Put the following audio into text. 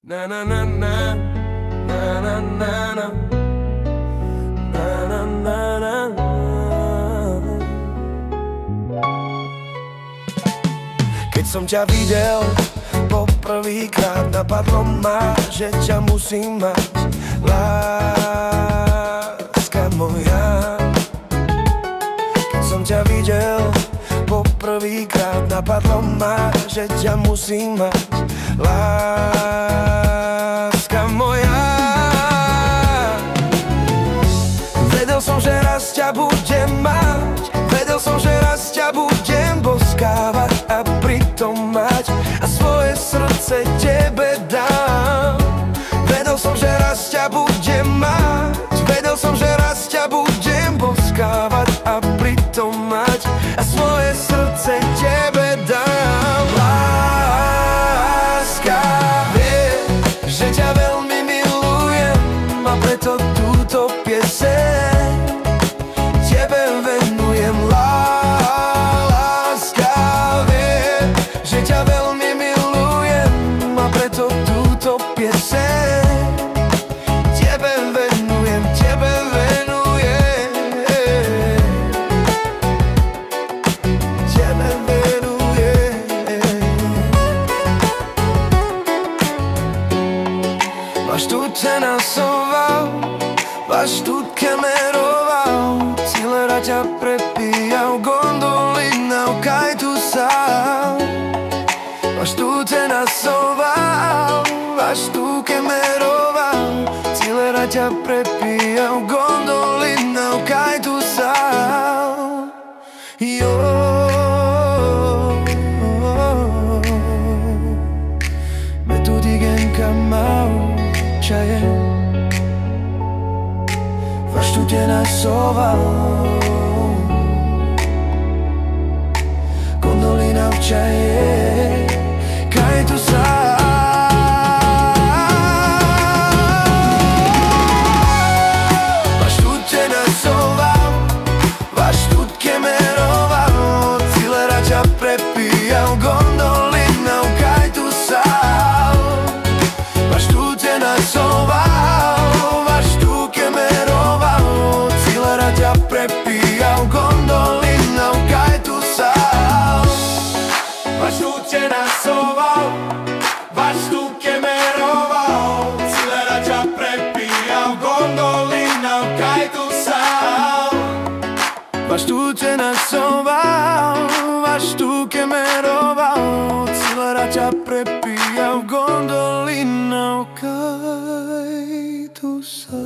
Na na na na na na na na na na na na. Keď som ťa videl po prvýkrát, napadlo ma, že ťa musím mať, láska moja. Keď som ťa videl po prvýkrát, napadlo ma, že ťa musím mať, láska moja. Vedel som, že raz ťa budem mať, vedel som, že raz ťa budem boskávať a pritom mať a svoje srdce tebe dám. Vedel som, že raz ťa budem mať, vedel som, že raz ťa budem boskávať a pritom mať a svoje srdce tebe dám. Láska, vieš, že ťa veľmi milujem a preto túto pieseň tebe venujem. Láska, vieš, že ťa veľmi milujem a preto túto pieseň tebe venujem, tebe venujem, tebe venujem. Váš tu ťa nasoval, váš tu kemeroval, Cilera ťa prepíjal, gondoly naukaj tu sál. Váš tu ťa nasoval, váš tu kemeroval, Cilera ťa prepíjal, gondoly naukaj tu sál. Jo, me tu digen kamau čaje, váš tu ťa nasoval, gondoly naukaj kaj tu sál. Váš tu ťa nasoval, váš tu kemeroval, Cilera ťa prepíjal, gondoly naukaj tu sál. Váš tu ťa nasoval, váš tu kemeroval, Cilera ťa prepíjal, gondoly naukaj tu sál. Váš tu ťa nasoval, váš tu kemeroval, Cilera ťa prepíjal, gondoly naukaj tu sál. Váš tu ťa nasoval, váš tu kemeroval, Cilera ťa prepíjal, gondoly naukaj tu sál.